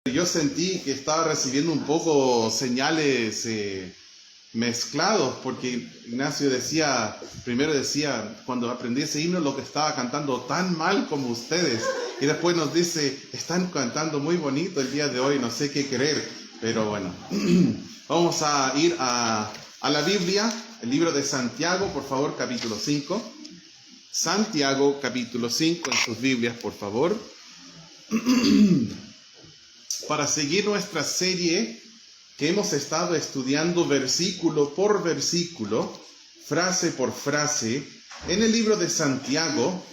yo sentí que estaba recibiendo un poco señales mezclados, porque Ignacio primero decía, cuando aprendí ese himno, lo que estaba cantando tan mal como ustedes, y después nos dice, están cantando muy bonito el día de hoy, no sé qué creer, pero bueno, vamos a ir a la Biblia, el libro de Santiago, por favor, capítulo 5. Santiago, capítulo 5, en sus Biblias, por favor. Para seguir nuestra serie que hemos estado estudiando versículo por versículo, frase por frase, en el libro de Santiago,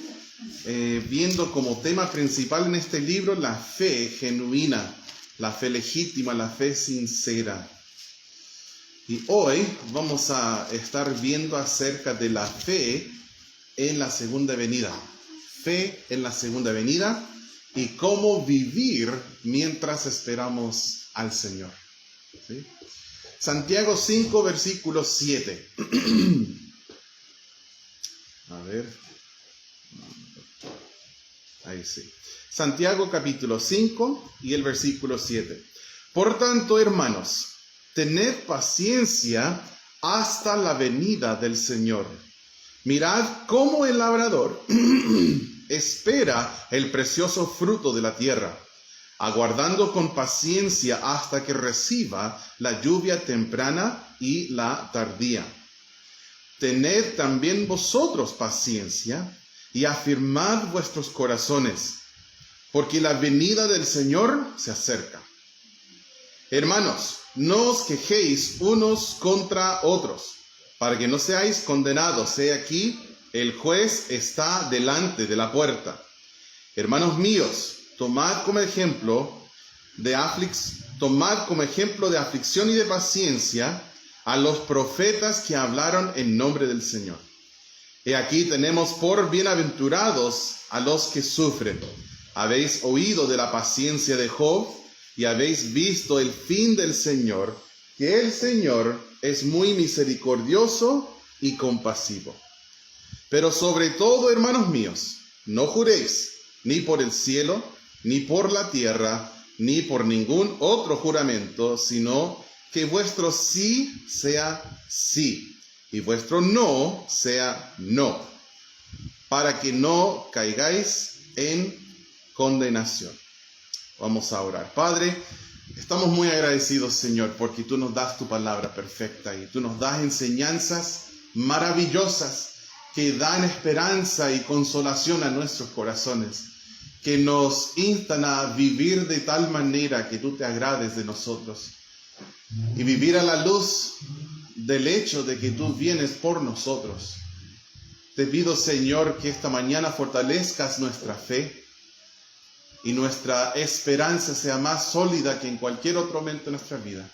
viendo como tema principal en este libro la fe genuina, la fe legítima, la fe sincera. Y hoy vamos a estar viendo acerca de la fe en la segunda venida. Fe en la segunda venida y cómo vivir mientras esperamos al Señor. ¿Sí? Santiago 5, versículo 7. A ver. Ahí sí. Santiago capítulo 5 y el versículo 7. Por tanto, hermanos, tened paciencia hasta la venida del Señor. Mirad cómo el labrador espera el precioso fruto de la tierra, aguardando con paciencia hasta que reciba la lluvia temprana y la tardía. Tened también vosotros paciencia y afirmad vuestros corazones, porque la venida del Señor se acerca. Hermanos, no os quejéis unos contra otros, para que no seáis condenados. He aquí, el juez está delante de la puerta. Hermanos míos, tomad como ejemplo de aflicción y de paciencia a los profetas que hablaron en nombre del Señor. He aquí tenemos por bienaventurados a los que sufren. Habéis oído de la paciencia de Job y habéis visto el fin del Señor, que el Señor es muy misericordioso y compasivo. Pero sobre todo, hermanos míos, no juréis ni por el cielo, ni por la tierra, ni por ningún otro juramento, sino que vuestro sí sea sí, y vuestro no sea no, para que no caigáis en condenación. Vamos a orar. Padre, estamos muy agradecidos, Señor, porque tú nos das tu palabra perfecta y tú nos das enseñanzas maravillosas que dan esperanza y consolación a nuestros corazones, que nos instan a vivir de tal manera que tú te agrades de nosotros y vivir a la luz del hecho de que tú vienes por nosotros. Te pido, Señor, que esta mañana fortalezcas nuestra fe y nuestra esperanza sea más sólida que en cualquier otro momento de nuestra vida,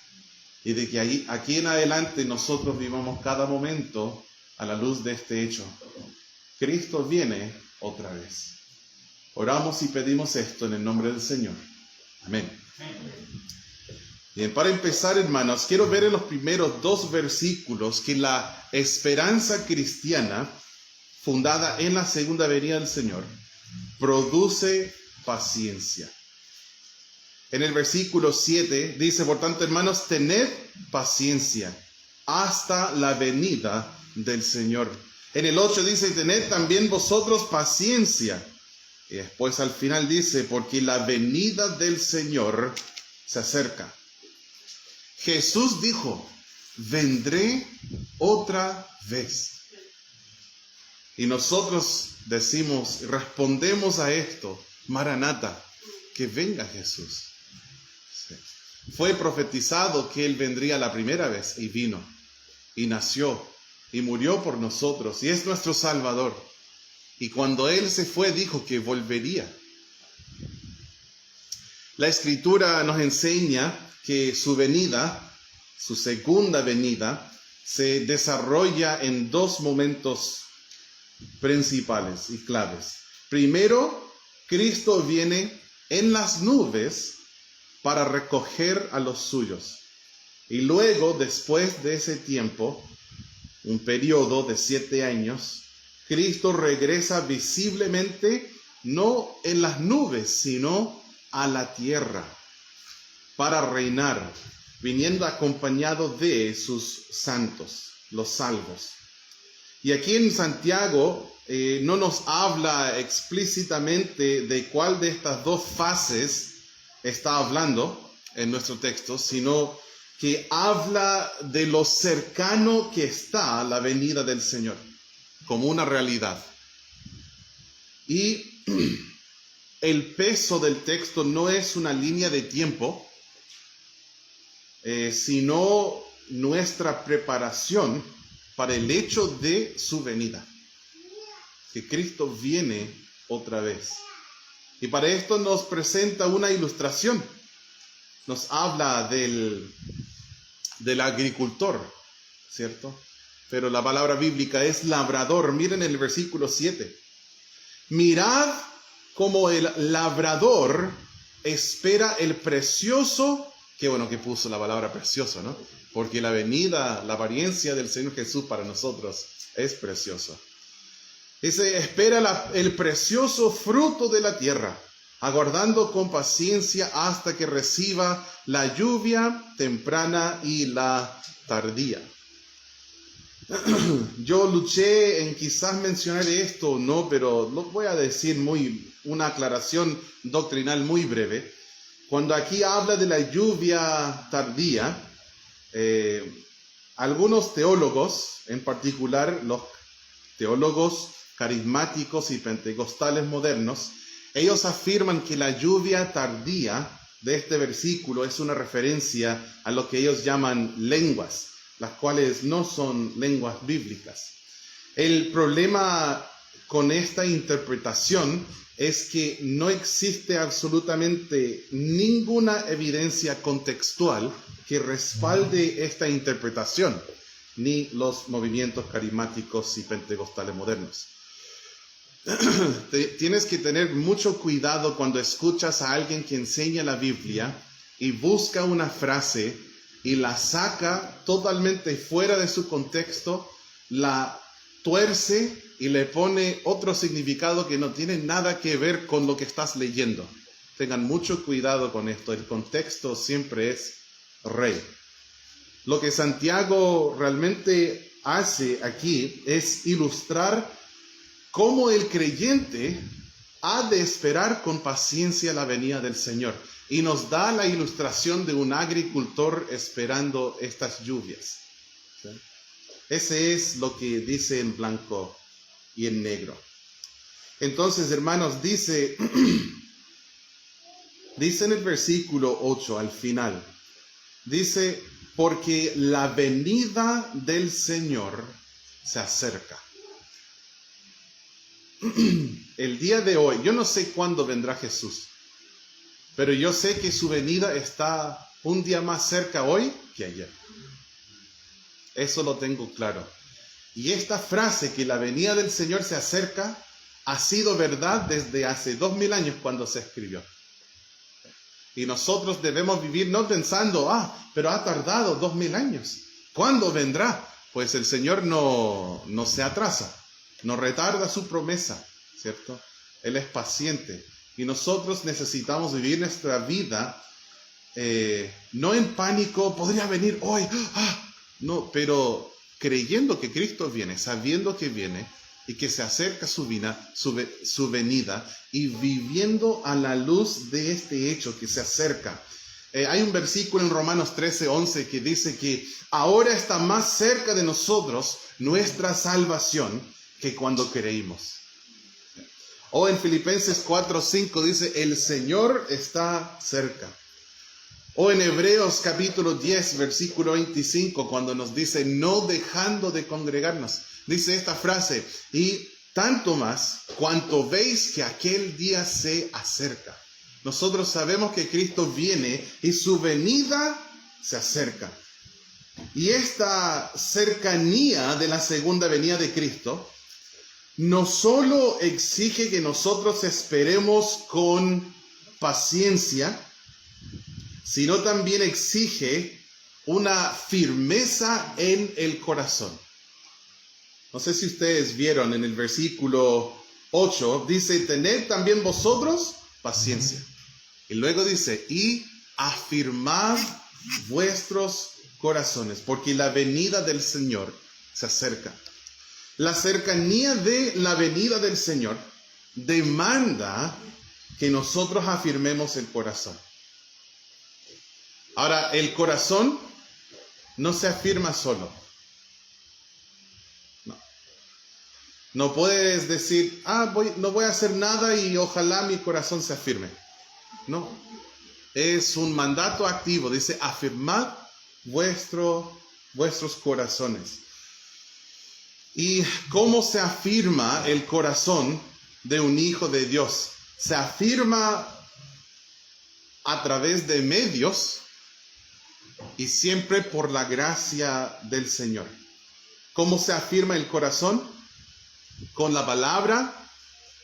y de que aquí en adelante nosotros vivamos cada momento a la luz de este hecho. Cristo viene otra vez. Oramos y pedimos esto en el nombre del Señor. Amén. Bien, para empezar, hermanos, quiero ver en los primeros 2 versículos que la esperanza cristiana, fundada en la segunda venida del Señor, produce paciencia. En el versículo 7 dice, por tanto, hermanos, tened paciencia hasta la venida del Señor. En el 8 dice, tened también vosotros paciencia. Y después al final dice, porque la venida del Señor se acerca. Jesús dijo, vendré otra vez. Y nosotros respondemos a esto, Maranata, que venga Jesús. Sí. Fue profetizado que Él vendría la primera vez y vino, y nació, y murió por nosotros, y es nuestro Salvador. Y cuando Él se fue, dijo que volvería. La Escritura nos enseña que su venida, su segunda venida, se desarrolla en 2 momentos principales y claves. Primero, Cristo viene en las nubes para recoger a los suyos. Y luego, después de ese tiempo, un periodo de 7 años, Cristo regresa visiblemente, no en las nubes, sino a la tierra. para reinar, viniendo acompañado de sus santos, los salvos. Y aquí en Santiago no nos habla explícitamente de cuál de estas dos fases está hablando en nuestro texto, sino que habla de lo cercano que está la venida del Señor, como una realidad. Y el peso del texto no es una línea de tiempo, sino nuestra preparación para el hecho de su venida, que Cristo viene otra vez. Y para esto nos presenta una ilustración. Nos habla del agricultor, ¿cierto? Pero la palabra bíblica es labrador. Miren el versículo 7. Mirad cómo el labrador espera el precioso, qué bueno que puso la palabra precioso, ¿no? Porque la venida, la apariencia del Señor Jesús para nosotros es preciosa. Dice, espera el precioso fruto de la tierra, aguardando con paciencia hasta que reciba la lluvia temprana y la tardía. Yo luché en quizás mencionar esto o no, pero lo voy a decir una aclaración doctrinal muy breve. Cuando aquí habla de la lluvia tardía, algunos teólogos, en particular los teólogos carismáticos y pentecostales modernos, ellos afirman que la lluvia tardía de este versículo es una referencia a lo que ellos llaman lenguas, las cuales no son lenguas bíblicas. El problema con esta interpretación es que no existe absolutamente ninguna evidencia contextual que respalde esta interpretación, ni los movimientos carismáticos y pentecostales modernos. Tienes que tener mucho cuidado cuando escuchas a alguien que enseña la Biblia y busca una frase y la saca totalmente fuera de su contexto, la tuerce y le pone otro significado que no tiene nada que ver con lo que estás leyendo. Tengan mucho cuidado con esto, el contexto siempre es rey. Lo que Santiago realmente hace aquí es ilustrar cómo el creyente ha de esperar con paciencia la venida del Señor. Y nos da la ilustración de un agricultor esperando estas lluvias. ¿Sí? Ese es lo que dice en blanco y en negro. Entonces, hermanos, dice en el versículo 8 al final, dice, porque la venida del Señor se acerca. El día de hoy, yo no sé cuándo vendrá Jesús, pero yo sé que su venida está un día más cerca hoy que ayer. Eso lo tengo claro. Y esta frase, que la venida del Señor se acerca, ha sido verdad desde hace 2000 años cuando se escribió. Y nosotros debemos vivir no pensando, pero ha tardado 2000 años. ¿Cuándo vendrá? Pues el Señor no se atrasa, no retarda su promesa, ¿cierto? Él es paciente. Y nosotros necesitamos vivir nuestra vida no en pánico, podría venir hoy, no, pero creyendo que Cristo viene, sabiendo que viene y que se acerca su venida y viviendo a la luz de este hecho que se acerca. Hay un versículo en Romanos 13:11 que dice que ahora está más cerca de nosotros nuestra salvación que cuando creímos. O en Filipenses 4:5 dice, el Señor está cerca. O en Hebreos capítulo 10, versículo 25, cuando nos dice, no dejando de congregarnos, dice esta frase, y tanto más cuanto veis que aquel día se acerca. Nosotros sabemos que Cristo viene y su venida se acerca. Y esta cercanía de la segunda venida de Cristo no solo exige que nosotros esperemos con paciencia, sino también exige una firmeza en el corazón. No sé si ustedes vieron en el versículo 8, dice, tened también vosotros paciencia. Y luego dice, y afirmad vuestros corazones, porque la venida del Señor se acerca. La cercanía de la venida del Señor demanda que nosotros afirmemos el corazón. Ahora, el corazón no se afirma solo. No puedes decir, no voy a hacer nada y ojalá mi corazón se afirme. No, es un mandato activo. Dice, afirmad vuestros corazones. ¿Y cómo se afirma el corazón de un hijo de Dios? Se afirma a través de medios y siempre por la gracia del Señor. ¿Cómo se afirma el corazón? Con la palabra,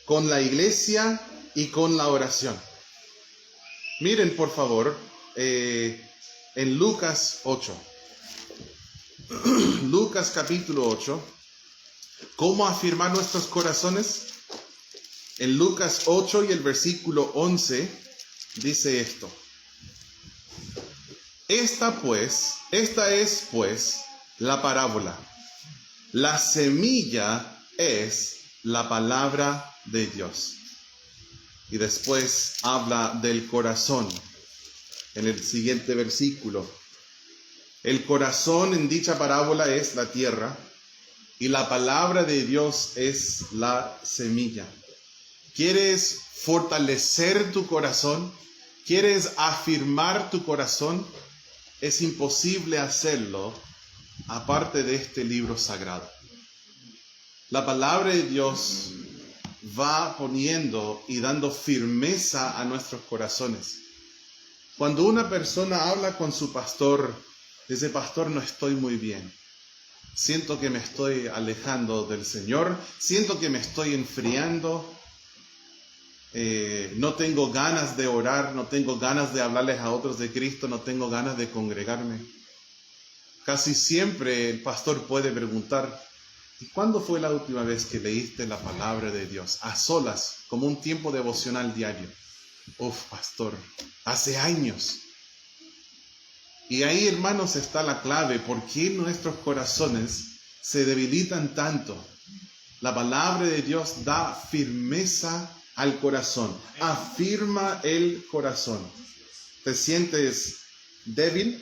con la iglesia y con la oración. Miren, por favor, en Lucas 8. Lucas capítulo 8. ¿Cómo afirmar nuestros corazones? En Lucas 8 y el versículo 11 dice esto. Esta es pues la parábola. La semilla es la palabra de Dios. Y después habla del corazón en el siguiente versículo. El corazón en dicha parábola es la tierra y la palabra de Dios es la semilla. ¿Quieres fortalecer tu corazón? ¿Quieres afirmar tu corazón? Es imposible hacerlo aparte de este libro sagrado. La palabra de Dios va poniendo y dando firmeza a nuestros corazones. Cuando una persona habla con su pastor, dice, pastor, no estoy muy bien. Siento que me estoy alejando del Señor, siento que me estoy enfriando, no tengo ganas de orar, no tengo ganas de hablarles a otros de Cristo, no tengo ganas de congregarme. Casi siempre el pastor puede preguntar, ¿y cuándo fue la última vez que leíste la palabra de Dios? A solas, como un tiempo devocional diario. Pastor, hace años. Y ahí, hermanos, está la clave. ¿Por qué nuestros corazones se debilitan tanto? La palabra de Dios da firmeza al corazón. Afirma el corazón. ¿Te sientes débil?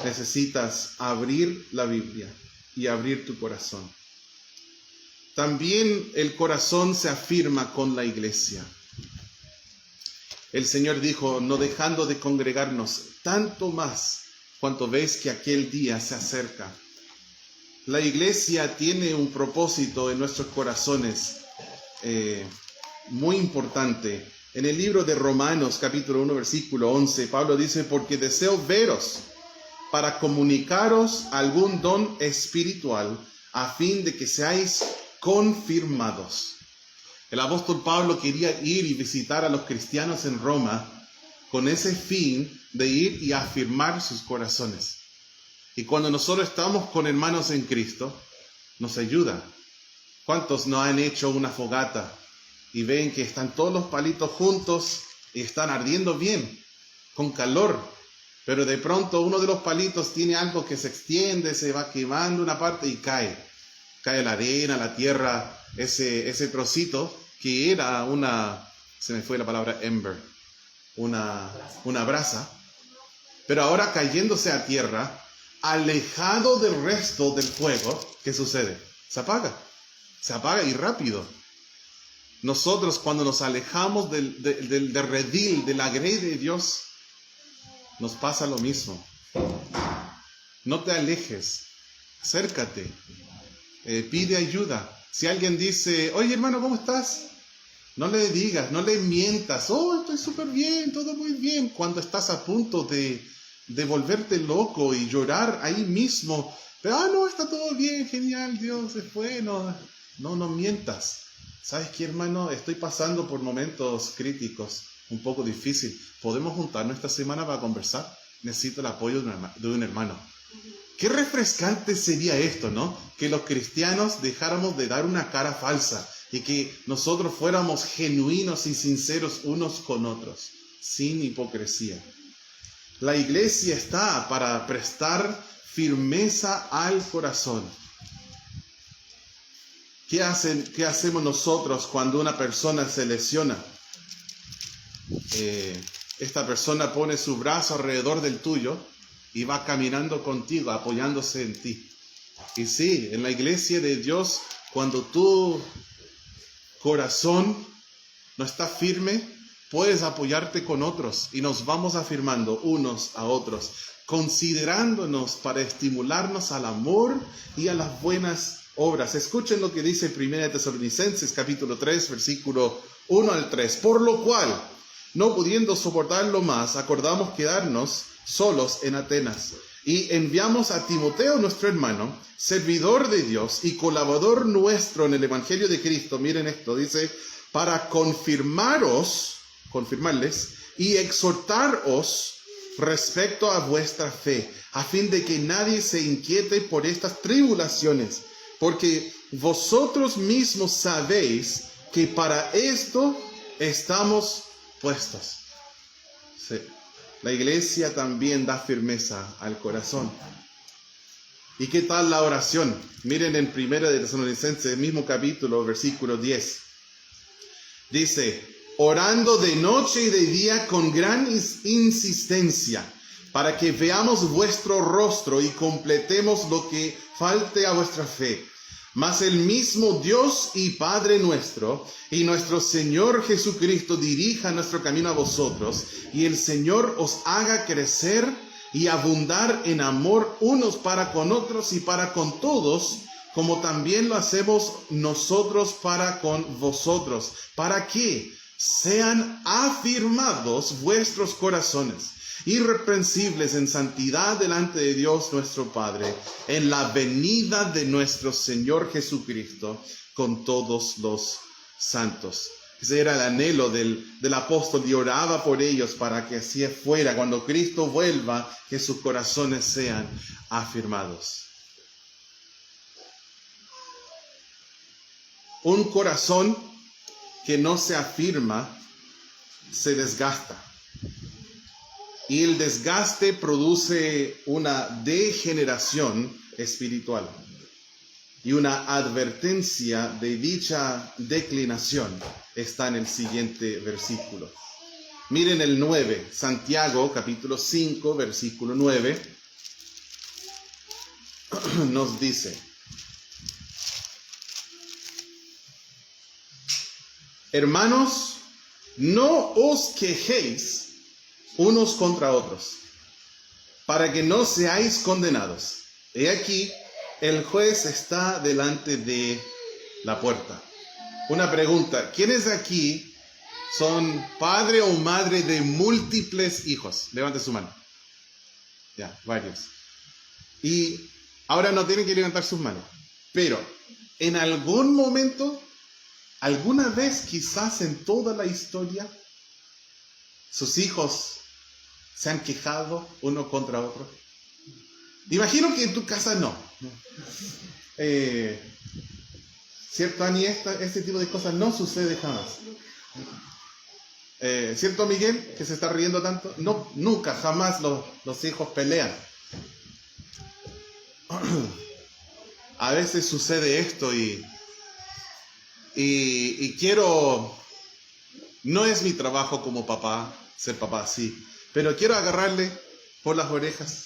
Necesitas abrir la Biblia y abrir tu corazón. También el corazón se afirma con la iglesia. El Señor dijo, no dejando de congregarnos, tanto más cuanto veis que aquel día se acerca. La iglesia tiene un propósito en nuestros corazones muy importante. En el libro de Romanos, capítulo 1, versículo 11, Pablo dice, porque deseo veros para comunicaros algún don espiritual a fin de que seáis confirmados. El apóstol Pablo quería ir y visitar a los cristianos en Roma con ese fin de ir y afirmar sus corazones. Y cuando nosotros estamos con hermanos en Cristo, nos ayuda. ¿Cuántos no han hecho una fogata y ven que están todos los palitos juntos y están ardiendo bien, con calor? Pero de pronto uno de los palitos tiene algo que se extiende, se va quemando una parte y cae. Cae la arena, la tierra, ese trocito que era se me fue la palabra ember, una brasa. Pero ahora cayéndose a tierra, alejado del resto del fuego, ¿qué sucede? Se apaga y rápido. Nosotros cuando nos alejamos del redil, de la grey de Dios, nos pasa lo mismo. No te alejes, acércate, pide ayuda. Si alguien dice, oye hermano, ¿cómo estás? No le digas, no le mientas, estoy súper bien, todo muy bien, cuando estás a punto de volverte loco y llorar ahí mismo. Pero, no, está todo bien, genial, Dios es bueno. No mientas. ¿Sabes qué, hermano? Estoy pasando por momentos críticos, un poco difícil. ¿Podemos juntarnos esta semana para conversar? Necesito el apoyo de un hermano. Qué refrescante sería esto, ¿no? Que los cristianos dejáramos de dar una cara falsa y que nosotros fuéramos genuinos y sinceros unos con otros. sin hipocresía. La iglesia está para prestar firmeza al corazón. ¿Qué hacemos nosotros cuando una persona se lesiona? Esta persona pone su brazo alrededor del tuyo y va caminando contigo, apoyándose en ti. Y sí, en la iglesia de Dios, cuando tu corazón no está firme, puedes apoyarte con otros y nos vamos afirmando unos a otros, considerándonos para estimularnos al amor y a las buenas obras. Escuchen lo que dice 1 Tesalonicenses capítulo 3, versículo 1 al 3. Por lo cual, no pudiendo soportarlo más, acordamos quedarnos solos en Atenas. Y enviamos a Timoteo, nuestro hermano, servidor de Dios y colaborador nuestro en el Evangelio de Cristo. Miren esto, dice, para confirmarles y exhortaros respecto a vuestra fe, a fin de que nadie se inquiete por estas tribulaciones, porque vosotros mismos sabéis que para esto estamos puestos. Sí. La iglesia también da firmeza al corazón. ¿Y qué tal la oración? Miren en 1 Tesalonicenses, el mismo capítulo, versículo 10. Dice, orando de noche y de día con gran insistencia, para que veamos vuestro rostro y completemos lo que falte a vuestra fe. Mas el mismo Dios y Padre nuestro y nuestro Señor Jesucristo dirija nuestro camino a vosotros, y el Señor os haga crecer y abundar en amor unos para con otros y para con todos, como también lo hacemos nosotros para con vosotros, para que sean afirmados vuestros corazones, irreprensibles en santidad delante de Dios nuestro Padre, en la venida de nuestro Señor Jesucristo con todos los santos. Ese era el anhelo del apóstol, y oraba por ellos para que así fuera, cuando Cristo vuelva, que sus corazones sean afirmados. Un corazón que no se afirma se desgasta. Y el desgaste produce una degeneración espiritual. Y una advertencia de dicha declinación está en el siguiente versículo. Miren el 9, Santiago capítulo 5, versículo 9, nos dice: hermanos, no os quejéis unos contra otros, para que no seáis condenados. He aquí, el juez está delante de la puerta. Una pregunta: ¿quiénes aquí son padre o madre de múltiples hijos? Levante su mano. Ya, varios. Y ahora no tienen que levantar sus manos, pero en algún momento, alguna vez, quizás en toda la historia, sus hijos se han quejado uno contra otro. Imagino que en tu casa no. ¿Cierto, Ani? Este tipo de cosas no sucede jamás. ¿Cierto, Miguel, que se está riendo tanto? No, nunca, jamás los hijos pelean. A veces sucede esto y quiero... No es mi trabajo como papá, ser papá así, pero quiero agarrarle por las orejas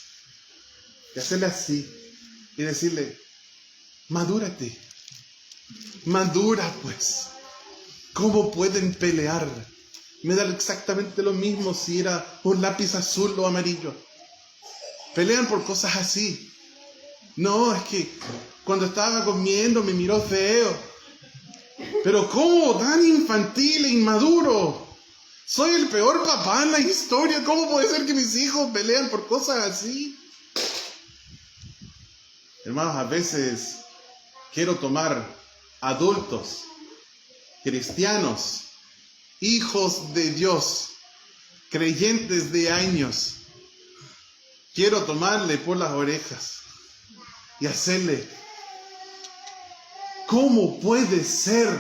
y hacerle así y decirle: madúrate, madura pues. ¿Cómo pueden pelear? Me da exactamente lo mismo si era un lápiz azul o amarillo. Pelean por cosas así. No, es que cuando estaba comiendo me miró feo. Pero ¿cómo? Tan infantil e inmaduro. Soy el peor papá en la historia. ¿Cómo puede ser que mis hijos pelean por cosas así? Hermanos, a veces quiero tomar adultos, cristianos, hijos de Dios, creyentes de años. Quiero tomarle por las orejas y hacerle: ¿cómo puede ser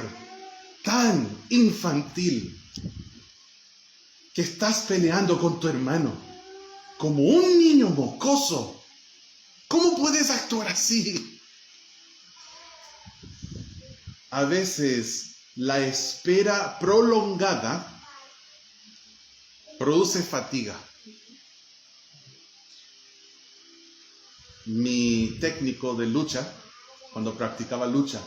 tan infantil? que estás peleando con tu hermano como un niño mocoso. ¿Cómo puedes actuar así? A veces la espera prolongada produce fatiga. Mi técnico de lucha, cuando practicaba lucha,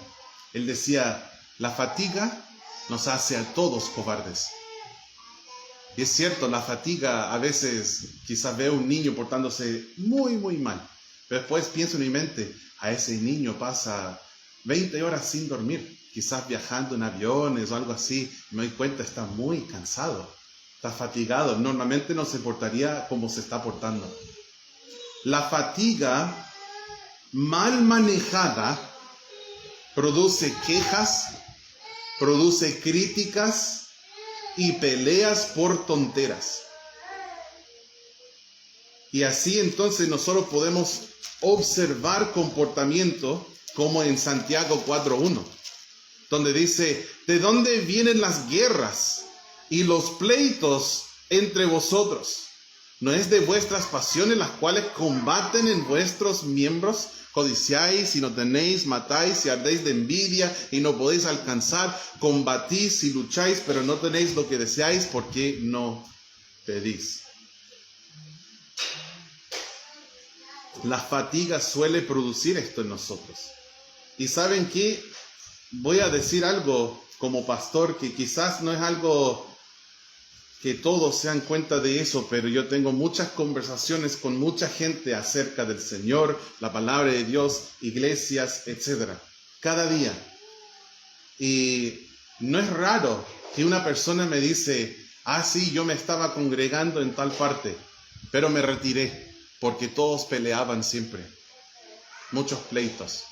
él decía, la fatiga nos hace a todos cobardes. Y es cierto, la fatiga a veces, quizás veo un niño portándose muy, muy mal, pero después pienso en mi mente, a ese niño pasa 20 horas sin dormir, quizás viajando en aviones o algo así, y me doy cuenta, está muy cansado, está fatigado, normalmente no se portaría como se está portando. La fatiga mal manejada produce quejas, produce críticas y peleas por tonteras. Y así entonces nosotros podemos observar comportamiento como en Santiago 4:1, donde dice, ¿de dónde vienen las guerras y los pleitos entre vosotros? ¿No es de vuestras pasiones las cuales combaten en vuestros miembros? Codiciáis y no tenéis, matáis y ardéis de envidia y no podéis alcanzar, combatís y lucháis, pero no tenéis lo que deseáis porque no pedís. La fatiga suele producir esto en nosotros. ¿Y saben qué? Voy a decir algo como pastor que quizás no es algo que todos se dan cuenta de eso, pero yo tengo muchas conversaciones con mucha gente acerca del Señor, la palabra de Dios, iglesias, etc. Cada día. Y no es raro que una persona me dice, sí, yo me estaba congregando en tal parte, pero me retiré porque todos peleaban siempre. Muchos pleitos.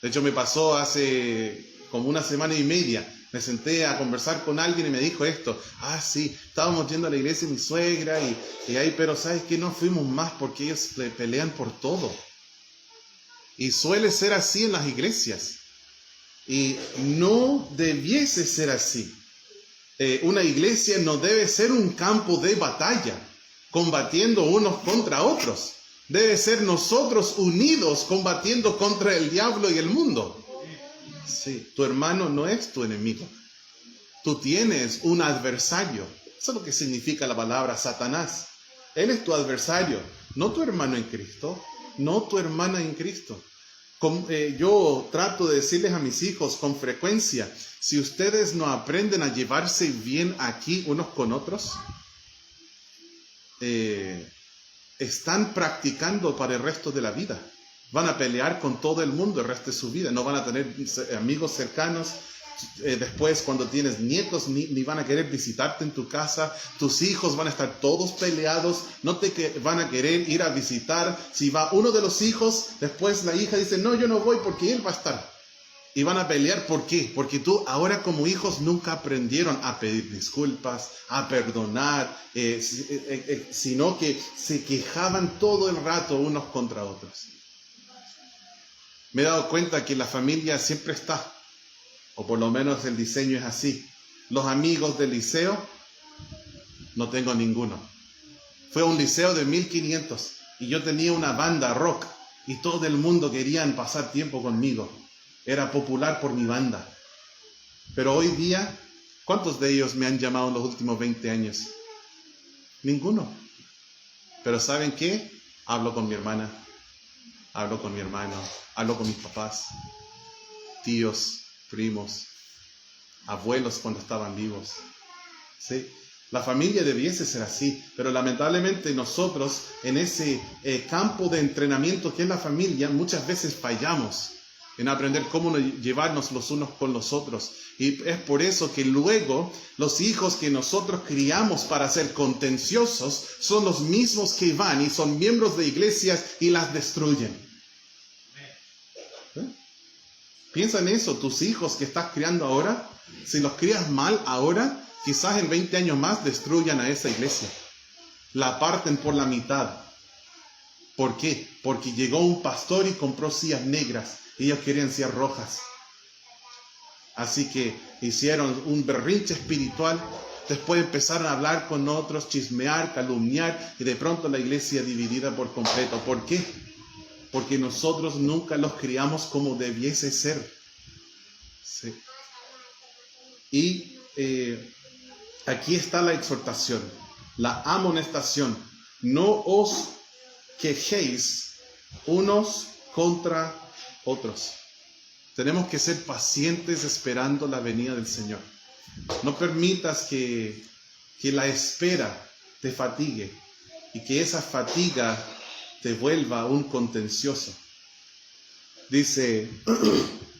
De hecho, me pasó hace como una semana y media. Me senté a conversar con alguien y me dijo esto. Sí, estábamos yendo a la iglesia de mi suegra y ahí, pero ¿sabes qué? No fuimos más porque ellos pelean por todo. Y suele ser así en las iglesias. Y no debiese ser así. Una iglesia no debe ser un campo de batalla, combatiendo unos contra otros. Debe ser nosotros unidos combatiendo contra el diablo y el mundo. Sí, tu hermano no es tu enemigo. Tú tienes un adversario. Eso es lo que significa la palabra Satanás. Él es tu adversario, no tu hermano en Cristo, no tu hermana en Cristo. Yo trato de decirles a mis hijos con frecuencia, si ustedes no aprenden a llevarse bien aquí unos con otros, están practicando para el resto de la vida. Van a pelear con todo el mundo el resto de su vida. No van a tener amigos cercanos. Después, cuando tienes nietos, ni van a querer visitarte en tu casa. Tus hijos van a estar todos peleados. No te van a querer ir a visitar. Si va uno de los hijos, después la hija dice, no, yo no voy porque él va a estar. Y van a pelear. ¿Por qué? Porque tú ahora como hijos nunca aprendieron a pedir disculpas, a perdonar, sino que se quejaban todo el rato unos contra otros. Me he dado cuenta que la familia siempre está, o por lo menos el diseño es así. Los amigos del liceo, no tengo ninguno. Fue un liceo de 1500 y yo tenía una banda rock y todo el mundo querían pasar tiempo conmigo. Era popular por mi banda. Pero hoy día, ¿cuántos de ellos me han llamado en los últimos 20 años? Ninguno. Pero ¿saben qué? Hablo con mi hermana. Hablo con mi hermano, hablo con mis papás, tíos, primos, abuelos cuando estaban vivos. ¿Sí? La familia debiese ser así, pero lamentablemente nosotros en ese campo de entrenamiento que es la familia, muchas veces fallamos en aprender cómo llevarnos los unos con los otros. Y es por eso que luego los hijos que nosotros criamos para ser contenciosos son los mismos que van y son miembros de iglesias y las destruyen. Piensa en eso, tus hijos que estás criando ahora, si los crías mal ahora, quizás en 20 años más destruyan a esa iglesia. La parten por la mitad. ¿Por qué? Porque llegó un pastor y compró sillas negras. Y ellos querían sillas rojas. Así que hicieron un berrinche espiritual después empezaron a hablar con otros, chismear, calumniar, y de pronto la iglesia dividida por completo. ¿Por qué? Porque nosotros nunca los criamos como debiese ser. Sí. Y aquí está la exhortación, la amonestación. No os quejéis unos contra otros. Tenemos que ser pacientes esperando la venida del Señor. No permitas que la espera te fatigue y que esa fatiga te vuelva un contencioso. Dice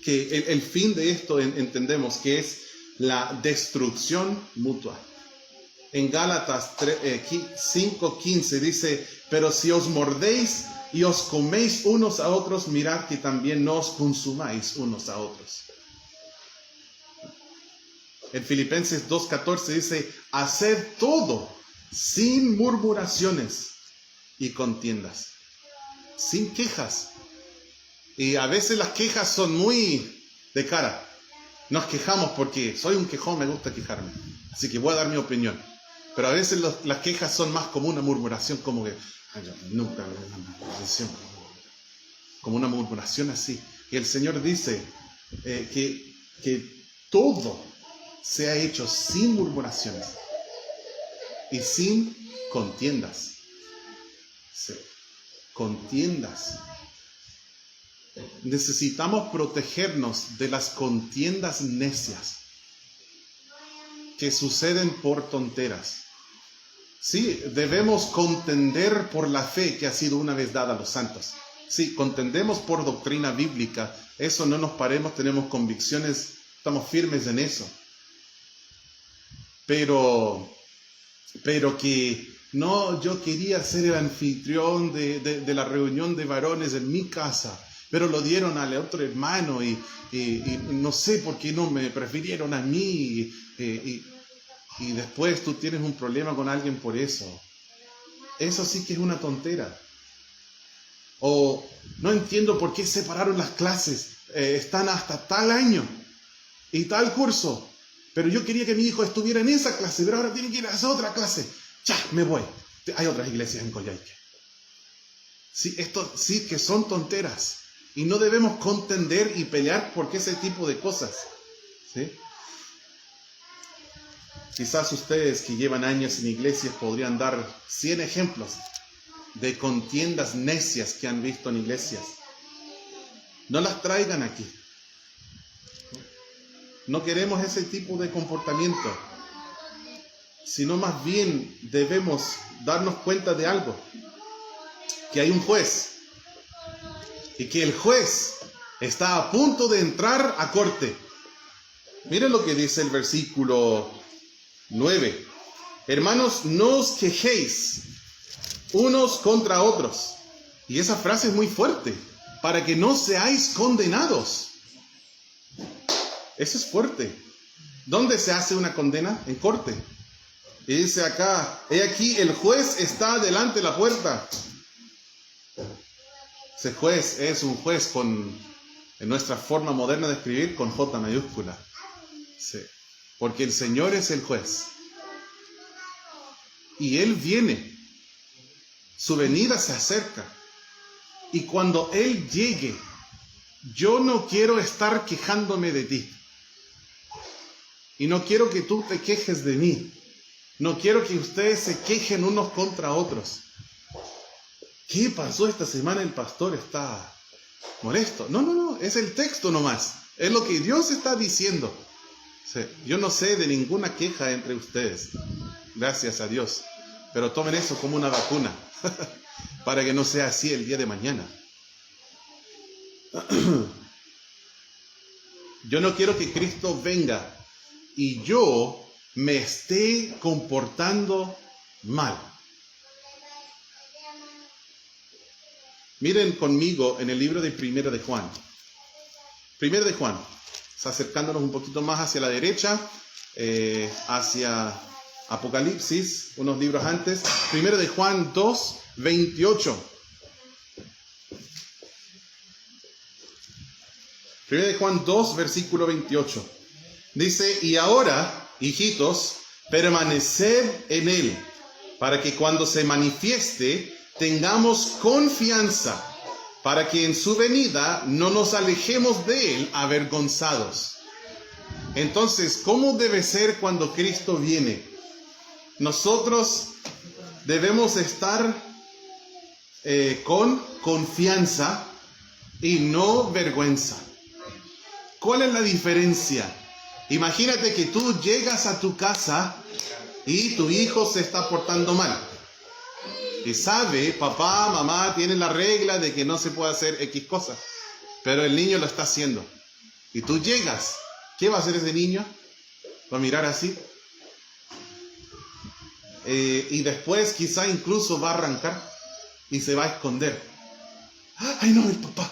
que el fin de esto entendemos que es la destrucción mutua. En Gálatas 5:15 dice, pero si os mordéis y os coméis unos a otros, mirad que también no os consumáis unos a otros. En Filipenses 2:14 dice, haced todo sin murmuraciones y contiendas, sin quejas. Y a veces las quejas son muy de cara. Nos quejamos porque soy un quejón, me gusta quejarme, así que voy a dar mi opinión. Pero a veces las quejas son más como una murmuración, como que nunca me dan una atención, como una murmuración así. Y el Señor dice que todo se ha hecho sin murmuraciones y sin contiendas. Sí, contiendas. Necesitamos protegernos de las contiendas necias que suceden por tonteras. Sí, debemos contender por la fe que ha sido una vez dada a los santos. Sí, contendemos por doctrina bíblica. Eso no nos paremos, tenemos convicciones, estamos firmes en eso. Pero que no, yo quería ser el anfitrión de la reunión de varones en mi casa, pero lo dieron al otro hermano y no sé por qué no me prefirieron a mí y después tú tienes un problema con alguien por eso. Eso sí que es una tontera. O no entiendo por qué separaron las clases, están hasta tal año y tal curso, pero yo quería que mi hijo estuviera en esa clase, pero ahora tiene que ir a esa otra clase. Ya, me voy. Hay otras iglesias en Coyhaique. Sí, esto sí que son tonteras. Y no debemos contender y pelear por ese tipo de cosas. ¿Sí? Quizás ustedes que llevan años en iglesias podrían dar 100 ejemplos de contiendas necias que han visto en iglesias. No las traigan aquí. No queremos ese tipo de comportamiento, sino más bien debemos darnos cuenta de algo, que hay un juez y que el juez está a punto de entrar a corte. Miren lo que dice el versículo 9. Hermanos, no os quejéis unos contra otros. Y esa frase es muy fuerte. Para que no seáis condenados. Eso es fuerte. ¿Dónde se hace una condena? En corte. Y dice acá, he aquí el juez está delante de la puerta. Ese juez es un juez en nuestra forma moderna de escribir, con J mayúscula. Sí. Porque el Señor es el juez. Y Él viene. Su venida se acerca. Y cuando Él llegue, yo no quiero estar quejándome de ti. Y no quiero que tú te quejes de mí. No quiero que ustedes se quejen unos contra otros. ¿Qué pasó esta semana? El pastor está molesto. No, es el texto nomás. Es lo que Dios está diciendo. Sí, yo no sé de ninguna queja entre ustedes. Gracias a Dios. Pero tomen eso como una vacuna. Para que no sea así el día de mañana. Yo no quiero que Cristo venga y yo me esté comportando mal. Miren conmigo en el libro de Primera de Juan. Primera de Juan. Acercándonos un poquito más hacia la derecha, hacia Apocalipsis, unos libros antes. Primera de Juan 2, 28. Primera de Juan 2, versículo 28. Dice, y ahora, hijitos, Permaneced en Él, para que cuando se manifieste tengamos confianza, para que en su venida no nos alejemos de Él avergonzados. Entonces, ¿cómo debe ser cuando Cristo viene? Nosotros debemos estar con confianza y no vergüenza. ¿Cuál es la diferencia? Imagínate que tú llegas a tu casa y tu hijo se está portando mal. Y sabe, papá, mamá, tienen la regla de que no se puede hacer X cosas. Pero el niño lo está haciendo. Y tú llegas. ¿Qué va a hacer ese niño? ¿Va a mirar así? Y después quizá incluso va a arrancar y se va a esconder. ¡Ay, no, el papá!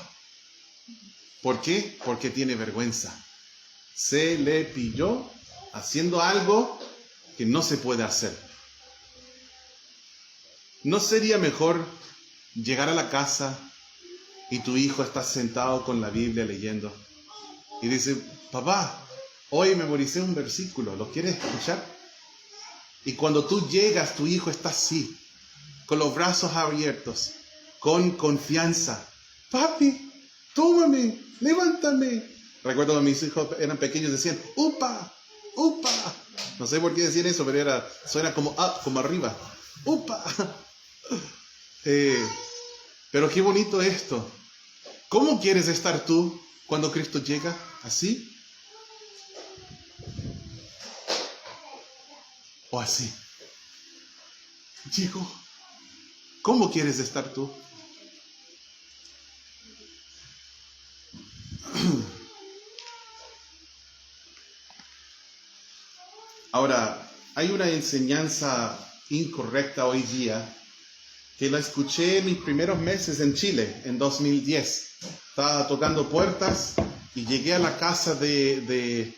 ¿Por qué? Porque tiene vergüenza. Se le pilló haciendo algo que no se puede hacer. ¿No sería mejor llegar a la casa y tu hijo está sentado con la Biblia leyendo y dice, papá, hoy memoricé un versículo, ¿lo quieres escuchar? Y cuando tú llegas, tu hijo está así, con los brazos abiertos, con confianza. Papi, tómame, levántame. Recuerdo cuando mis hijos eran pequeños, decían, upa, upa. No sé por qué decían eso, pero suena como arriba. Upa. Pero qué bonito esto. ¿Cómo quieres estar tú cuando Cristo llega? ¿Así? ¿O así? Chico, ¿cómo quieres estar tú? Ahora, hay una enseñanza incorrecta hoy día que la escuché en mis primeros meses en Chile, en 2010. Estaba tocando puertas y llegué a la casa de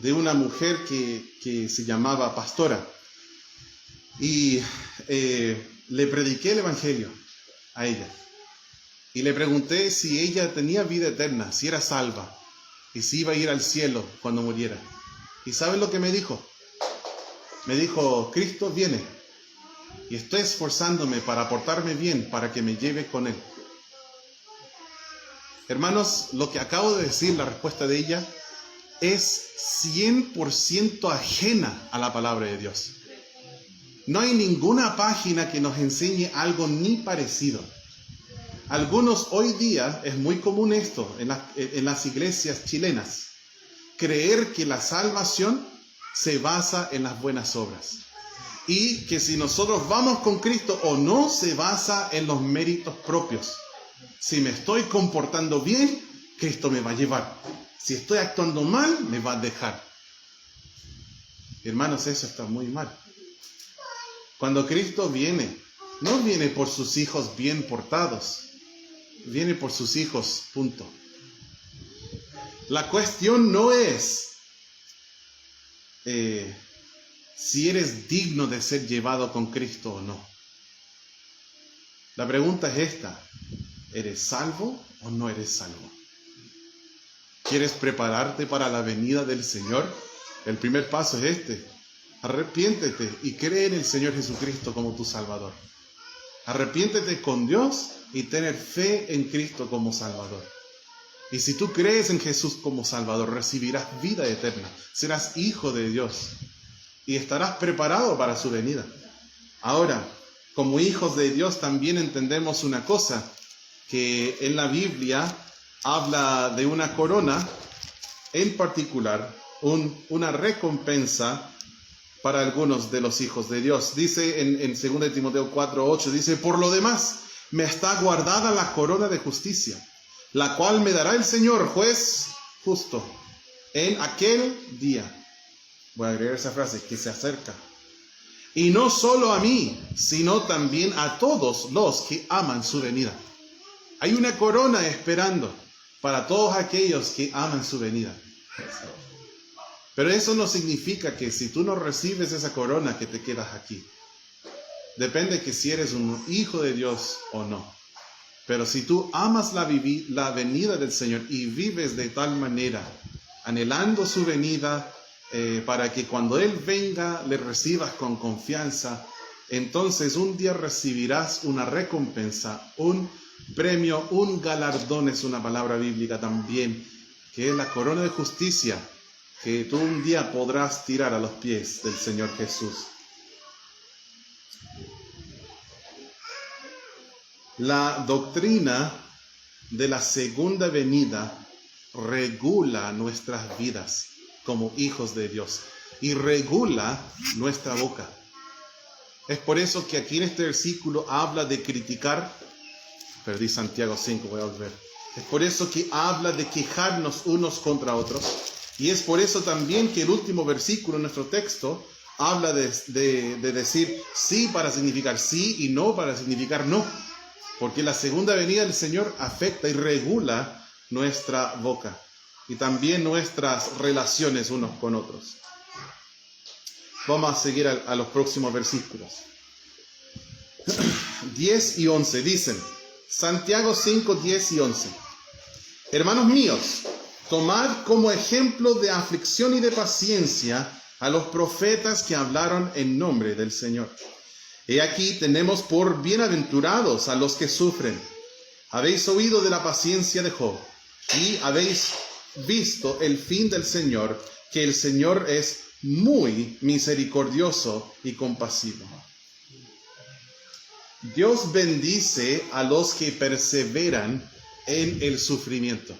una mujer que se llamaba pastora. Y le prediqué el evangelio a ella. Y le pregunté si ella tenía vida eterna, si era salva, y si iba a ir al cielo cuando muriera. ¿Y saben lo que me dijo? Me dijo, Cristo viene, y estoy esforzándome para portarme bien, para que me lleve con Él. Hermanos, lo que acabo de decir, la respuesta de ella, es 100% ajena a la palabra de Dios. No hay ninguna página que nos enseñe algo ni parecido. Algunos hoy día, es muy común esto en las iglesias chilenas, creer que la salvación se basa en las buenas obras. Y que si nosotros vamos con Cristo o no, se basa en los méritos propios. Si me estoy comportando bien, Cristo me va a llevar. Si estoy actuando mal, me va a dejar. Hermanos, eso está muy mal. Cuando Cristo viene, no viene por sus hijos bien portados. Viene por sus hijos, punto. La cuestión no es si eres digno de ser llevado con Cristo o no. La pregunta es esta: ¿eres salvo o no eres salvo? ¿Quieres prepararte para la venida del Señor? El primer paso es este: arrepiéntete y cree en el Señor Jesucristo como tu Salvador. Arrepiéntete con Dios y tener fe en Cristo como Salvador. Y si tú crees en Jesús como Salvador, recibirás vida eterna, serás hijo de Dios y estarás preparado para su venida. Ahora, como hijos de Dios también entendemos una cosa, que en la Biblia habla de una corona, en particular, una recompensa para algunos de los hijos de Dios. Dice en 2 Timoteo 4:8, dice, por lo demás, me está guardada la corona de justicia, la cual me dará el Señor, juez justo, en aquel día. Voy a agregar esa frase, que se acerca. Y no solo a mí, sino también a todos los que aman su venida. Hay una corona esperando para todos aquellos que aman su venida. Pero eso no significa que si tú no recibes esa corona, que te quedas aquí. Depende que si eres un hijo de Dios o no. Pero si tú amas la venida del Señor y vives de tal manera, anhelando su venida, para que cuando Él venga le recibas con confianza. Entonces un día recibirás una recompensa, un premio, un galardón, es una palabra bíblica también, que es la corona de justicia, que tú un día podrás tirar a los pies del Señor Jesús. La doctrina de la segunda venida regula nuestras vidas como hijos de Dios y regula nuestra boca. Es por eso que aquí en este versículo habla de criticar. Perdí Santiago 5, voy a volver. Es por eso que habla de quejarnos unos contra otros. Y es por eso también que el último versículo en nuestro texto habla de decir sí para significar sí y no para significar no. Porque la segunda venida del Señor afecta y regula nuestra boca y también nuestras relaciones unos con otros. Vamos a seguir a los próximos versículos. 10 y 11 dicen, Santiago 5, 10 y 11. Hermanos míos, tomad como ejemplo de aflicción y de paciencia a los profetas que hablaron en nombre del Señor. He aquí tenemos por bienaventurados a los que sufren. Habéis oído de la paciencia de Job y habéis visto el fin del Señor, que el Señor es muy misericordioso y compasivo. Dios bendice a los que perseveran en el sufrimiento.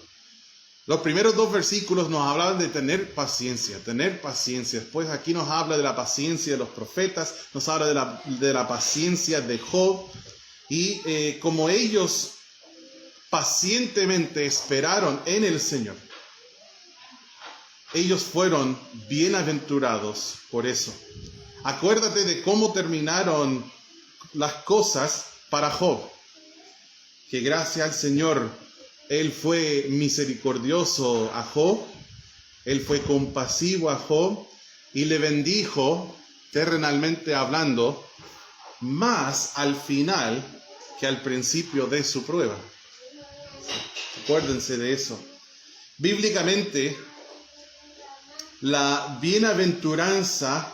Los primeros dos versículos nos hablaban de tener paciencia. Después aquí nos habla de la paciencia de los profetas, nos habla de la paciencia de Job. Y como ellos pacientemente esperaron en el Señor, ellos fueron bienaventurados por eso. Acuérdate de cómo terminaron las cosas para Job. Que gracias al Señor, Él fue misericordioso a Job, Él fue compasivo a Job y le bendijo, terrenalmente hablando, más al final que al principio de su prueba. Acuérdense de eso. Bíblicamente, la bienaventuranza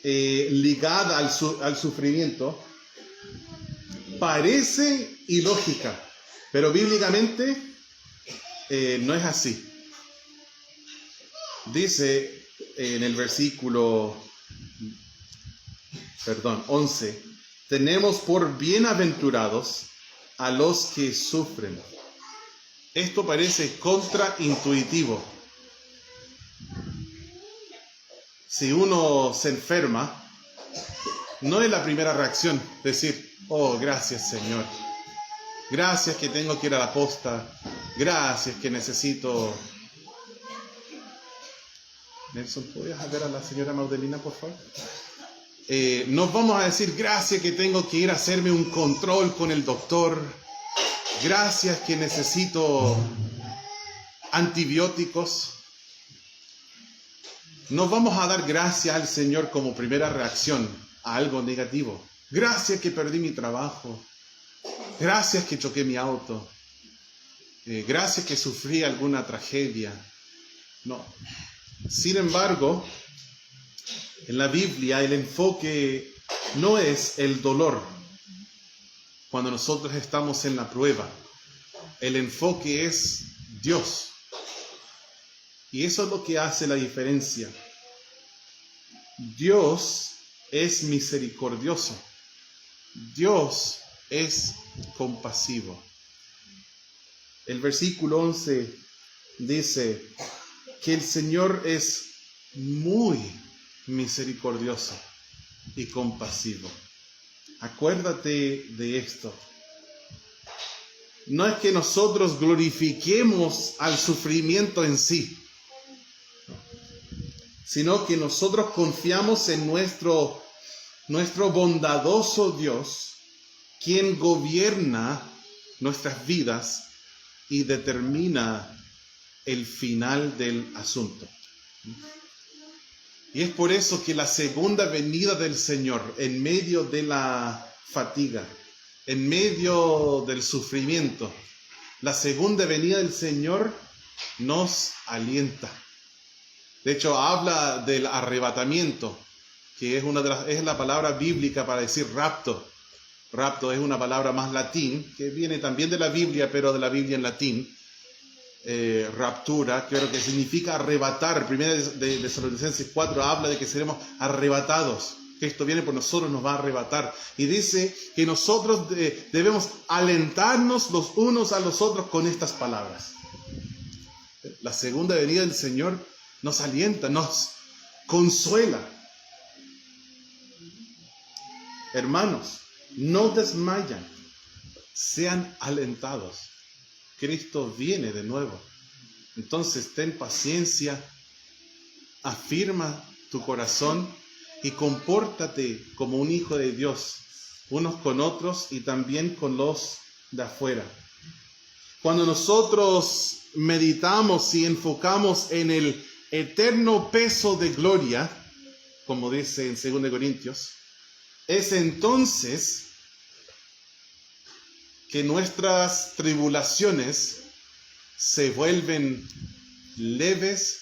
ligada al sufrimiento parece ilógica, pero bíblicamente no es así. Dice en el versículo 11, tenemos por bienaventurados a los que sufren. Esto parece contraintuitivo. Si uno se enferma, no es la primera reacción decir, oh, gracias Señor, gracias que tengo que ir a la posta, gracias que necesito... Nelson, ¿podrías ver a la señora Maudelina, por favor? Nos vamos a decir, gracias que tengo que ir a hacerme un control con el doctor, gracias que necesito antibióticos. No vamos a dar gracias al Señor como primera reacción a algo negativo. Gracias que perdí mi trabajo. Gracias que choqué mi auto. Gracias que sufrí alguna tragedia. No. Sin embargo, en la Biblia el enfoque no es el dolor cuando nosotros estamos en la prueba. El enfoque es Dios. Y eso es lo que hace la diferencia. Dios es misericordioso. Dios es compasivo. El versículo 11 dice que el Señor es muy misericordioso y compasivo. Acuérdate de esto. No es que nosotros glorifiquemos al sufrimiento en sí, sino que nosotros confiamos en nuestro bondadoso Dios, quien gobierna nuestras vidas y determina el final del asunto. Y es por eso que la segunda venida del Señor, en medio de la fatiga, en medio del sufrimiento, la segunda venida del Señor nos alienta. De hecho, habla del arrebatamiento, que es la palabra bíblica para decir rapto. Rapto es una palabra más latín, que viene también de la Biblia, pero de la Biblia en latín. Raptura, creo que significa arrebatar. Primera de Tesalonicenses 4 habla de que seremos arrebatados. Cristo viene por nosotros, nos va a arrebatar. Y dice que nosotros debemos alentarnos los unos a los otros con estas palabras. La segunda venida del Señor nos alienta, nos consuela. Hermanos, no desmayan, sean alentados. Cristo viene de nuevo. Entonces ten paciencia, afirma tu corazón y compórtate como un hijo de Dios, unos con otros y también con los de afuera. Cuando nosotros meditamos y enfocamos en el eterno peso de gloria, como dice en 2 Corintios, es entonces que nuestras tribulaciones se vuelven leves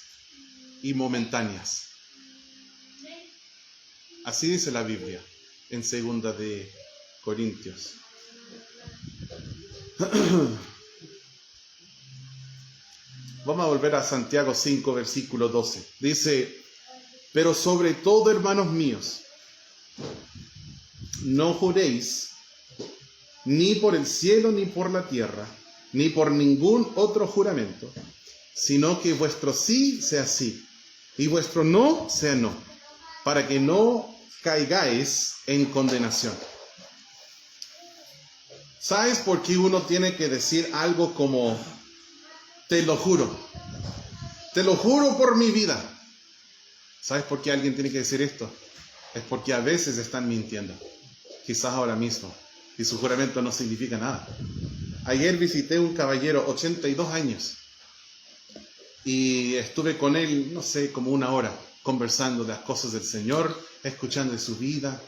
y momentáneas. Así dice la Biblia en 2 Corintios. Vamos a volver a Santiago 5, versículo 12. Dice, pero sobre todo, hermanos míos, no juréis ni por el cielo, ni por la tierra, ni por ningún otro juramento, sino que vuestro sí sea sí, y vuestro no sea no, para que no caigáis en condenación. ¿Sabes por qué uno tiene que decir algo como, te lo juro por mi vida? ¿Sabes por qué alguien tiene que decir esto? Es porque a veces están mintiendo, quizás ahora mismo, y su juramento no significa nada. Ayer visité un caballero, 82 años, y estuve con él, no sé, como una hora, conversando de las cosas del Señor, escuchando de su vida.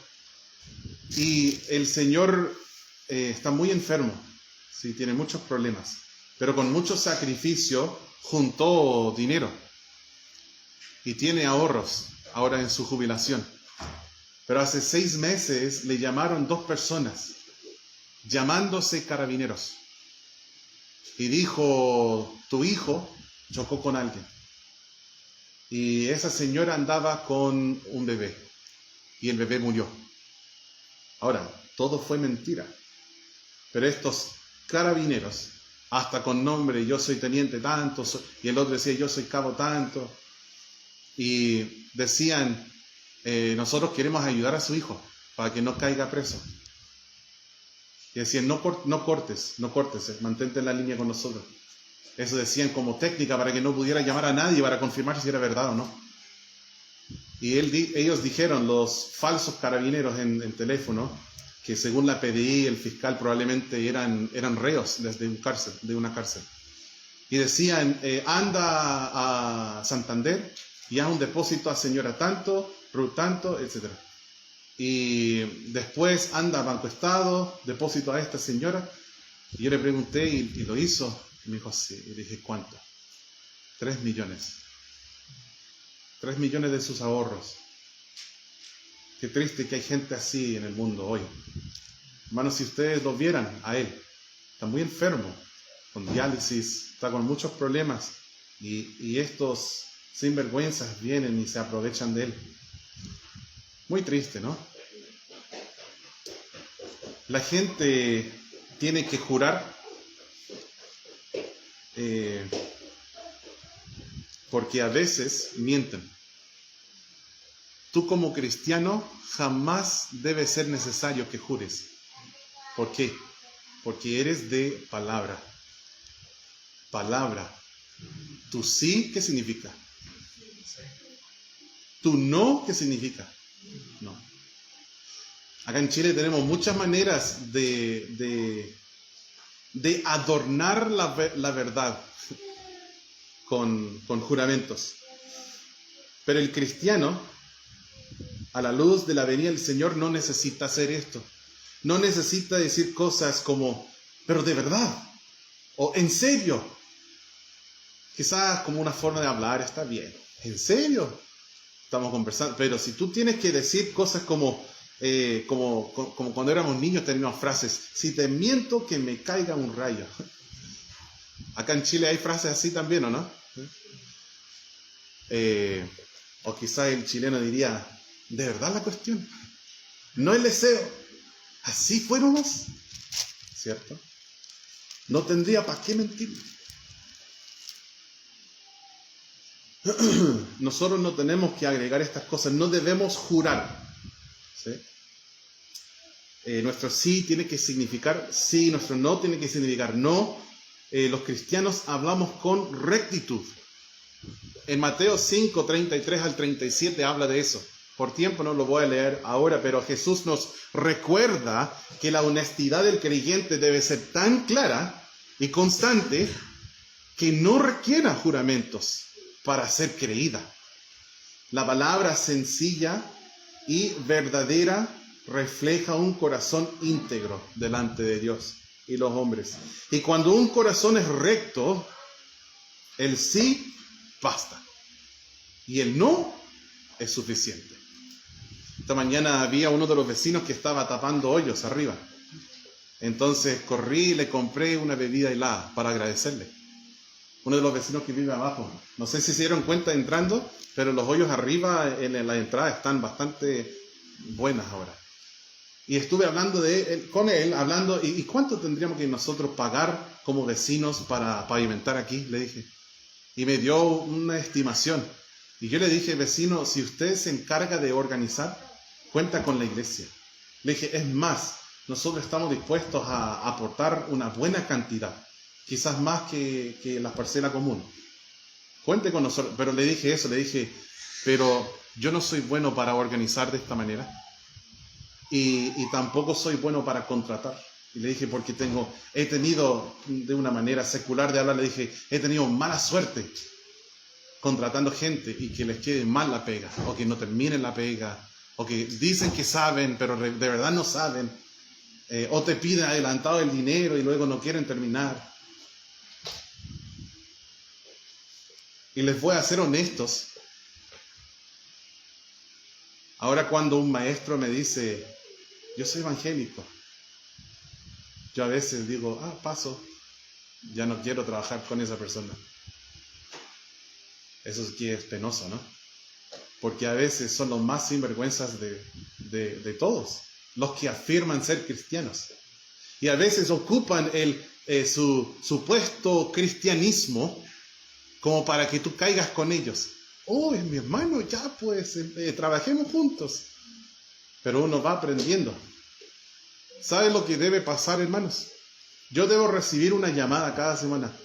Y el Señor está muy enfermo, sí, tiene muchos problemas, pero con mucho sacrificio juntó dinero y tiene ahorros ahora en su jubilación. Pero hace 6 meses le llamaron 2 personas, llamándose carabineros, y dijo, tu hijo chocó con alguien. Y esa señora andaba con un bebé, y el bebé murió. Ahora, todo fue mentira. Pero estos carabineros, hasta con nombre, yo soy teniente tanto, y el otro decía, yo soy cabo tanto, y decían, nosotros queremos ayudar a su hijo para que no caiga preso. Y decían, no cortes, mantente en la línea con nosotros. Eso decían como técnica para que no pudiera llamar a nadie para confirmar si era verdad o no. Y ellos dijeron, los falsos carabineros en teléfono, que según la PDI, el fiscal probablemente eran reos desde una cárcel. Y decían, anda a Santander y haz un depósito a señora tanto, Ruth tanto, etc. Y después anda a Banco Estado, depósito a esta señora. Y yo le pregunté, ¿y lo hizo? Y me dijo, sí. Y le dije, ¿cuánto? 3 millones. 3 millones de sus ahorros. Qué triste que hay gente así en el mundo hoy. Hermanos, si ustedes lo vieran a él, está muy enfermo, con diálisis, está con muchos problemas, y estos sinvergüenzas vienen y se aprovechan de él. Muy triste, ¿no? La gente tiene que jurar porque a veces mienten. Tú como cristiano jamás debe ser necesario que jures. ¿Por qué? Porque eres de palabra. Palabra. Tu sí, ¿qué significa? Tu no, ¿qué significa? No. Acá en Chile tenemos muchas maneras de adornar la verdad con juramentos. Pero el cristiano, a la luz de la venida del Señor, no necesita hacer esto. No necesita decir cosas como, pero de verdad, o en serio. Quizás como una forma de hablar está bien. ¿En serio? Estamos conversando. Pero si tú tienes que decir cosas como cuando éramos niños teníamos frases, si te miento que me caiga un rayo. Acá en Chile hay frases así también, ¿o no? O quizás el chileno diría, ¿de verdad la cuestión? No el deseo. ¿Así fuéramos? ¿Cierto? No tendría para qué mentir. Nosotros no tenemos que agregar estas cosas, no debemos jurar. ¿Sí? Nuestro sí tiene que significar sí, nuestro no tiene que significar no. Los cristianos hablamos con rectitud. En Mateo 5, 33 al 37 habla de eso. Por tiempo no lo voy a leer ahora, pero Jesús nos recuerda que la honestidad del creyente debe ser tan clara y constante que no requiera juramentos para ser creída. La palabra sencilla y verdadera refleja un corazón íntegro delante de Dios y los hombres. Y cuando un corazón es recto, el sí basta. Y el no es suficiente. Esta mañana había uno de los vecinos que estaba tapando hoyos arriba. Entonces corrí y le compré una bebida helada para agradecerle. Uno de los vecinos que vive abajo. No sé si se dieron cuenta entrando, pero los hoyos arriba en la entrada están bastante buenas ahora. Y estuve hablando con él, ¿y cuánto tendríamos que nosotros pagar como vecinos para pavimentar aquí? Le dije. Y me dio una estimación. Y yo le dije, vecino, si usted se encarga de organizar, cuenta con la iglesia. Le dije, es más, nosotros estamos dispuestos a aportar una buena cantidad. Quizás más que la parcela común. Cuente con nosotros. Pero le dije eso, pero yo no soy bueno para organizar de esta manera. Y tampoco soy bueno para contratar. Y le dije, porque he tenido, de una manera secular de hablar, le dije, he tenido mala suerte contratando gente y que les quede mal la pega, o que no terminen la pega, o que dicen que saben, pero de verdad no saben, o te piden adelantado el dinero y luego no quieren terminar. Y les voy a ser honestos. Ahora cuando un maestro me dice, yo soy evangélico, yo a veces digo, paso, ya no quiero trabajar con esa persona. Eso sí que es penoso, ¿no? Porque a veces son los más sinvergüenzas de todos, los que afirman ser cristianos. Y a veces ocupan su supuesto cristianismo como para que tú caigas con ellos. Oh, es mi hermano, ya pues, trabajemos juntos. Pero uno va aprendiendo. ¿Sabe lo que debe pasar, hermanos? Yo debo recibir una llamada cada semana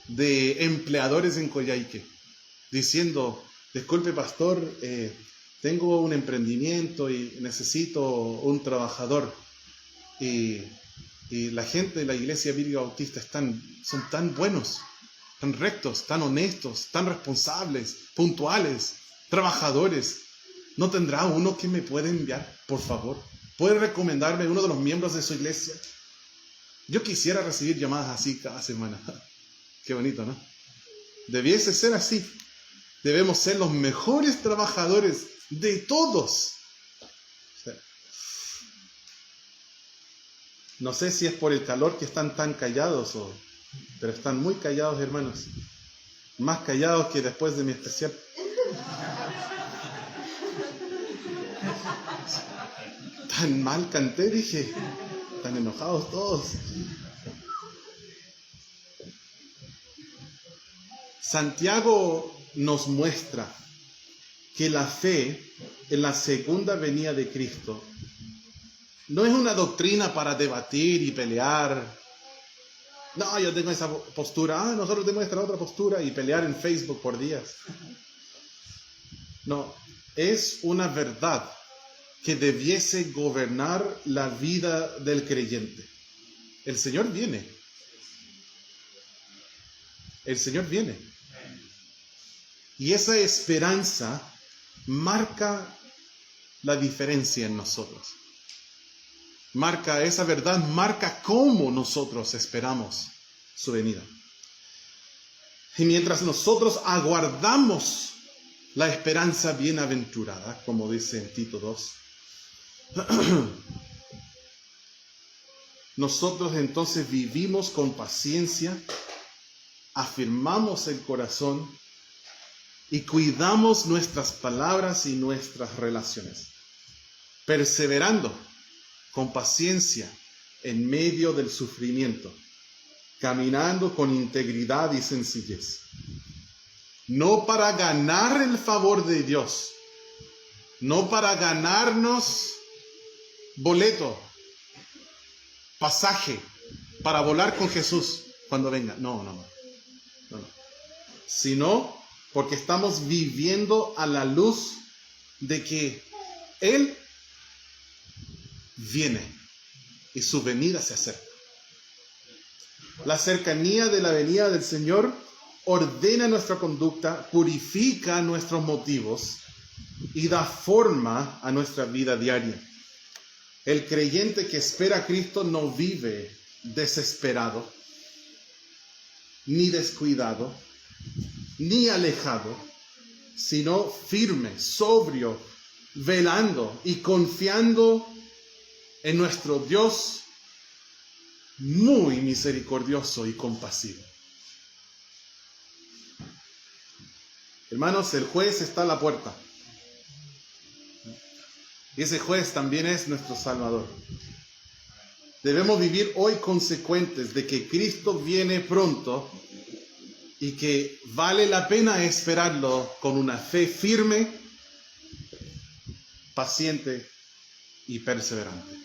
de empleadores en Coyhaique diciendo, disculpe pastor, tengo un emprendimiento y necesito un trabajador. Y la gente de la iglesia Virgo Bautista son tan buenos, tan rectos, tan honestos, tan responsables, puntuales, trabajadores. ¿No tendrá uno que me pueda enviar, por favor? ¿Puede recomendarme uno de los miembros de su iglesia? Yo quisiera recibir llamadas así cada semana. Qué bonito, ¿no? Debiese ser así. Debemos ser los mejores trabajadores de todos. No sé si es por el calor que están tan callados, pero están muy callados, hermanos. Más callados que después de mi especial. Tan mal canté, dije. Están enojados todos. Santiago nos muestra que la fe en la segunda venida de Cristo no es una doctrina para debatir y pelear. No, yo tengo esa postura. Nosotros tenemos esta otra postura y pelear en Facebook por días. No, es una verdad que debiese gobernar la vida del creyente. El Señor viene. El Señor viene. Y esa esperanza marca la diferencia en nosotros. Esa verdad marca cómo nosotros esperamos su venida. Y mientras nosotros aguardamos la esperanza bienaventurada, como dice en Tito 2. Nosotros entonces vivimos con paciencia, afirmamos el corazón y cuidamos nuestras palabras y nuestras relaciones, perseverando con paciencia en medio del sufrimiento, caminando con integridad y sencillez. No para ganar el favor de Dios, no para ganarnos boleto, pasaje para volar con Jesús cuando venga. No. Sino porque estamos viviendo a la luz de que Él viene y su venida se acerca. La cercanía de la venida del Señor ordena nuestra conducta, purifica nuestros motivos y da forma a nuestra vida diaria. El creyente que espera a Cristo no vive desesperado, ni descuidado, ni alejado, sino firme, sobrio, velando y confiando en nuestro Dios muy misericordioso y compasivo. Hermanos, el juez está a la puerta. Y ese juez también es nuestro Salvador. Debemos vivir hoy consecuentes de que Cristo viene pronto y que vale la pena esperarlo con una fe firme, paciente y perseverante.